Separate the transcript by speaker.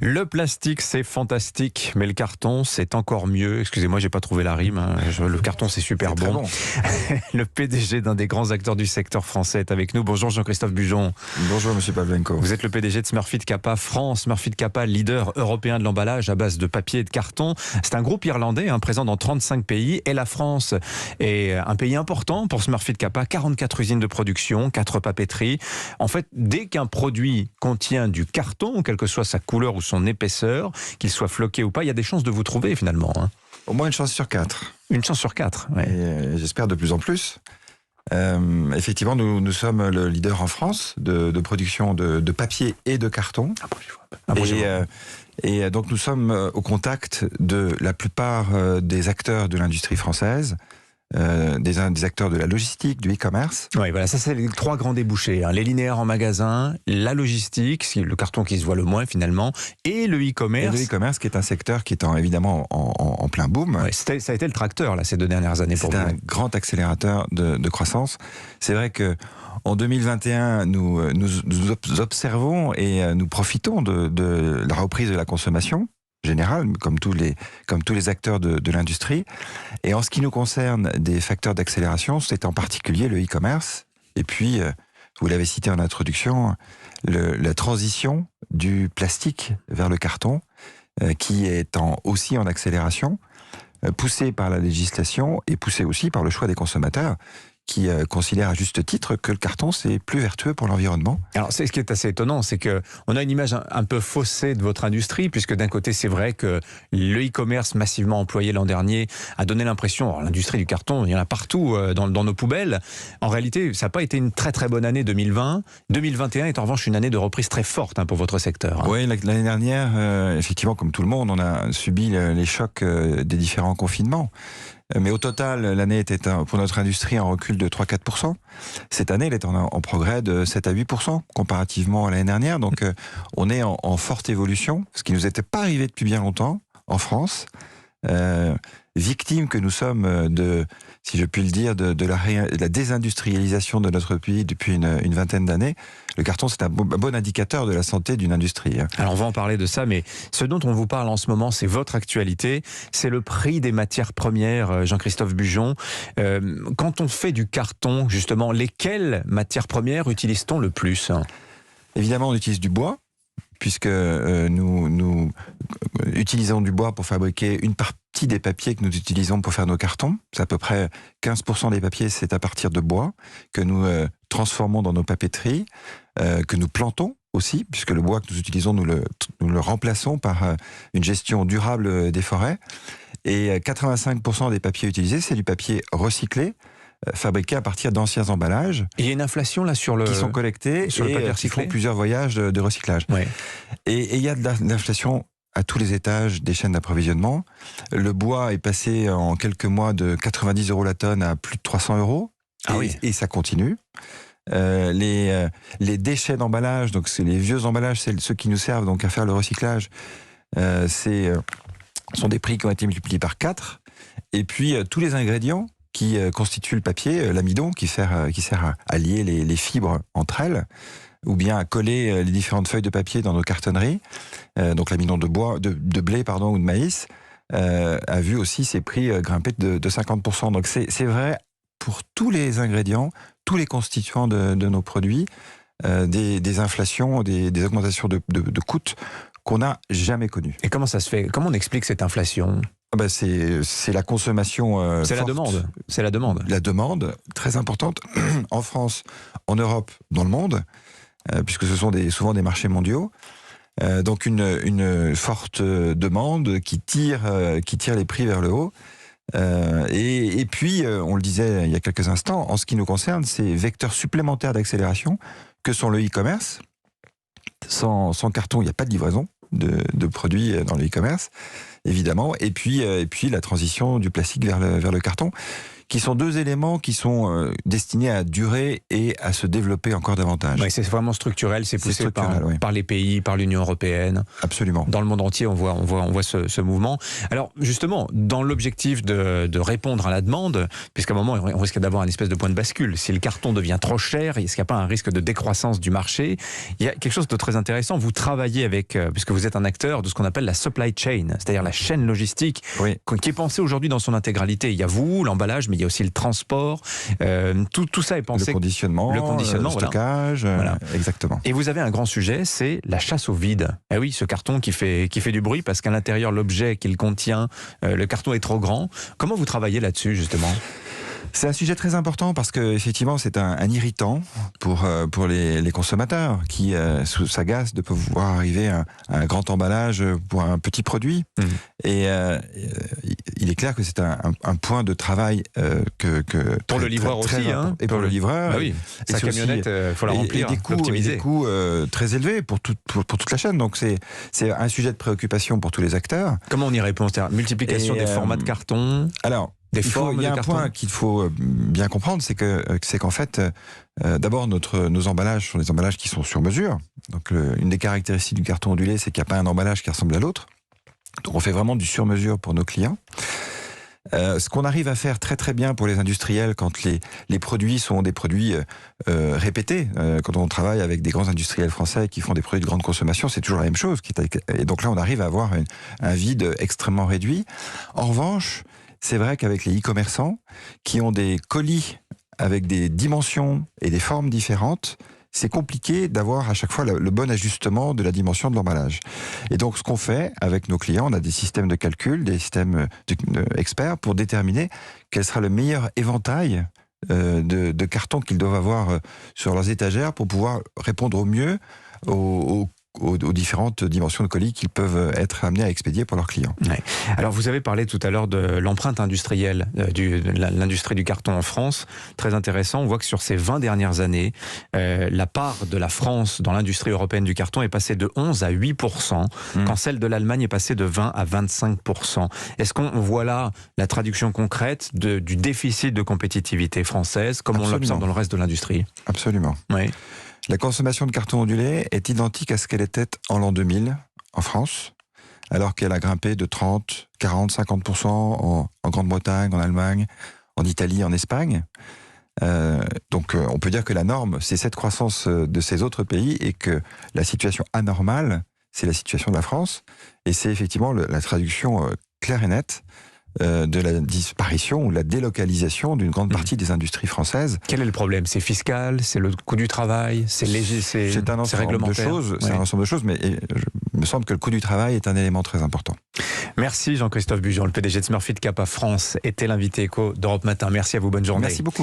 Speaker 1: Le plastique, c'est fantastique, mais le carton, c'est encore mieux. Excusez-moi, j'ai pas trouvé la rime. Le carton, c'est super bon. Le PDG d'un des grands acteurs du secteur français est avec nous. Bonjour Jean-Christophe Bujon.
Speaker 2: Bonjour Monsieur Pavlenko.
Speaker 1: Vous êtes le PDG de Smurfit Kappa France. Smurfit Kappa, leader européen de l'emballage à base de papier et de carton. C'est un groupe irlandais, présent dans 35 pays. Et la France est un pays important pour Smurfit Kappa. 44 usines de production, 4 papeteries. En fait, dès qu'un produit contient du carton, quelle que soit sa couleur ou son épaisseur, qu'il soit floqué ou pas, il y a des chances de vous trouver finalement.
Speaker 2: Au moins une chance sur 4.
Speaker 1: Une chance sur 4, ouais.
Speaker 2: Et j'espère de plus en plus. Effectivement, nous sommes le leader en France de production de papier et de carton. Et donc nous sommes au contact de la plupart des acteurs de l'industrie française. Des acteurs de la logistique, du e-commerce.
Speaker 1: Oui, voilà, ça c'est les 3 grands débouchés. Les linéaires en magasin, la logistique, c'est le carton qui se voit le moins finalement, et le e-commerce.
Speaker 2: Et le e-commerce qui est un secteur qui est évidemment en plein boom.
Speaker 1: Ouais, ça a été le tracteur là, ces 2 dernières années pour vous.
Speaker 2: C'est un grand accélérateur de croissance. C'est vrai que en 2021, nous observons et nous profitons de la reprise de la consommation générale, comme tous les acteurs de l'industrie. Et en ce qui nous concerne, des facteurs d'accélération, c'est en particulier le e-commerce. Et puis, vous l'avez cité en introduction, la transition du plastique vers le carton, qui est aussi en accélération, poussée par la législation et poussée aussi par le choix des consommateurs, qui considère à juste titre que le carton, c'est plus vertueux pour l'environnement. Alors,
Speaker 1: c'est ce qui est assez étonnant, c'est qu'on a une image un peu faussée de votre industrie, puisque d'un côté, c'est vrai que le e-commerce massivement employé l'an dernier a donné l'impression, l'industrie du carton, il y en a partout dans nos poubelles. En réalité, ça n'a pas été une très très bonne année 2020. 2021 est en revanche une année de reprise très forte pour votre secteur.
Speaker 2: Oui, l'année dernière, effectivement, comme tout le monde, on a subi les chocs des différents confinements. Mais au total, l'année était pour notre industrie en recul de 3-4%. Cette année, elle est en progrès de 7 à 8% comparativement à l'année dernière. Donc, on est en forte évolution, ce qui nous était pas arrivé depuis bien longtemps en France. Victime que nous sommes si je puis le dire, de la désindustrialisation de notre pays depuis une vingtaine d'années. Le carton, c'est un bon indicateur de la santé d'une industrie.
Speaker 1: Alors on va en parler de ça, mais ce dont on vous parle en ce moment, c'est votre actualité, c'est le prix des matières premières, Jean-Christophe Bujon. Quand on fait du carton, justement, lesquelles matières premières utilise-t-on le plus ?
Speaker 2: Évidemment, on utilise du bois, puisque nous utilisons du bois pour fabriquer une partie des papiers que nous utilisons pour faire nos cartons. C'est à peu près 15% des papiers, c'est à partir de bois, que nous transformons dans nos papeteries, que nous plantons aussi, puisque le bois que nous utilisons, nous le remplaçons par une gestion durable des forêts. Et 85% des papiers utilisés, c'est du papier recyclé, fabriqués à partir d'anciens emballages.
Speaker 1: Et il y a une inflation là
Speaker 2: qui sont collectés
Speaker 1: sur le papier recyclé.
Speaker 2: Qui font plusieurs voyages de recyclage.
Speaker 1: Ouais.
Speaker 2: Et il y a de l'inflation à tous les étages des chaînes d'approvisionnement. Le bois est passé en quelques mois de 90 € la tonne à plus de 300 €. Et ça continue. Les déchets d'emballage, donc c'est les vieux emballages, c'est ceux qui nous servent donc à faire le recyclage, sont des prix qui ont été multipliés par 4. Et puis tous les ingrédients qui constituent le papier, l'amidon qui sert à lier les fibres entre elles, ou bien à coller les différentes feuilles de papier dans nos cartonneries, donc l'amidon de blé ou de maïs, a vu aussi ses prix grimper de 50%. Donc c'est vrai pour tous les ingrédients, tous les constituants de nos produits, des inflations, des augmentations de coûts qu'on n'a jamais connues.
Speaker 1: Et comment ça se fait ? Comment on explique cette inflation ?
Speaker 2: C'est la consommation
Speaker 1: c'est
Speaker 2: forte.
Speaker 1: C'est la demande.
Speaker 2: La demande, très importante, en France, en Europe, dans le monde, puisque ce sont souvent des marchés mondiaux. Donc une forte demande qui tire les prix vers le haut. Et puis, on le disait il y a quelques instants, en ce qui nous concerne, ces vecteurs supplémentaires d'accélération que sont le e-commerce. Sans carton, il n'y a pas de livraison de produits dans le e-commerce. évidemment, et puis la transition du plastique vers le carton, qui sont deux éléments qui sont destinés à durer et à se développer encore davantage.
Speaker 1: Oui, c'est vraiment structurel, c'est poussé
Speaker 2: structurel,
Speaker 1: par les pays, par l'Union européenne.
Speaker 2: Absolument.
Speaker 1: Dans le monde entier, on voit ce mouvement. Alors justement, dans l'objectif de répondre à la demande, puisqu'à un moment, on risque d'avoir une espèce de point de bascule. Si le carton devient trop cher, est-ce qu'il n'y a pas un risque de décroissance du marché? Il y a quelque chose de très intéressant. Vous travaillez avec, puisque vous êtes un acteur de ce qu'on appelle la supply chain, c'est-à-dire la chaîne logistique, qui est pensée aujourd'hui dans son intégralité. Il y a vous, l'emballage, mais il y a aussi le transport, tout ça est pensé.
Speaker 2: Le conditionnement, le stockage, voilà. Exactement.
Speaker 1: Et vous avez un grand sujet, c'est la chasse au vide. Eh oui, ce carton qui fait du bruit parce qu'à l'intérieur, l'objet qu'il contient, le carton est trop grand. Comment vous travaillez là-dessus, justement ?
Speaker 2: C'est un sujet très important parce que effectivement c'est un irritant pour les consommateurs qui s'agacent de pouvoir arriver à un grand emballage pour un petit produit. Et il est clair que c'est un point de travail
Speaker 1: pour le livreur aussi,
Speaker 2: et pour le livreur.
Speaker 1: Bah oui, sa camionnette, faut la remplir,
Speaker 2: et des coûts très élevés pour toute la chaîne. Donc c'est un sujet de préoccupation pour tous les acteurs.
Speaker 1: Comment on y répond? C'est-à-dire multiplication des formats de carton.
Speaker 2: Alors. Il y a un point qu'il faut bien comprendre, c'est qu'en fait, d'abord nos emballages sont des emballages qui sont sur mesure. Donc une des caractéristiques du carton ondulé, c'est qu'il n'y a pas un emballage qui ressemble à l'autre. Donc on fait vraiment du sur mesure pour nos clients. Ce qu'on arrive à faire très très bien pour les industriels quand les produits sont des produits répétés, quand on travaille avec des grands industriels français qui font des produits de grande consommation, c'est toujours la même chose. Et donc là, on arrive à avoir un vide extrêmement réduit. En revanche, c'est vrai qu'avec les e-commerçants qui ont des colis avec des dimensions et des formes différentes, c'est compliqué d'avoir à chaque fois le bon ajustement de la dimension de l'emballage. Et donc ce qu'on fait avec nos clients, on a des systèmes de calcul, des systèmes experts pour déterminer quel sera le meilleur éventail de cartons qu'ils doivent avoir sur leurs étagères pour pouvoir répondre au mieux aux différentes dimensions de colis qu'ils peuvent être amenés à expédier pour leurs clients.
Speaker 1: Ouais. Alors vous avez parlé tout à l'heure de l'empreinte industrielle de l'industrie du carton en France. Très intéressant, on voit que sur ces 20 dernières années, la part de la France dans l'industrie européenne du carton est passée de 11 à 8%, quand celle de l'Allemagne est passée de 20 à 25%. Est-ce qu'on voit là la traduction concrète du déficit de compétitivité française, comme on l'observe dans le reste de l'industrie?
Speaker 2: Absolument.
Speaker 1: Oui.
Speaker 2: La consommation de carton ondulé est identique à ce qu'elle était en l'an 2000 en France, alors qu'elle a grimpé de 30, 40, 50% en Grande-Bretagne, en Allemagne, en Italie, en Espagne. Donc on peut dire que la norme, c'est cette croissance de ces autres pays et que la situation anormale, c'est la situation de la France. Et c'est effectivement la traduction claire et nette de la disparition ou la délocalisation d'une grande partie des industries françaises.
Speaker 1: Quel est le problème? C'est fiscal, c'est le coût du travail, c'est léger,
Speaker 2: c'est un ensemble de choses. C'est un ensemble de choses, mais il me semble que le coût du travail est un élément très important.
Speaker 1: Merci Jean-Christophe Bujon, le PDG de Smurfit Kappa France, était l'invité éco d'Europe Matin. Merci à vous, bonne journée.
Speaker 2: Merci beaucoup.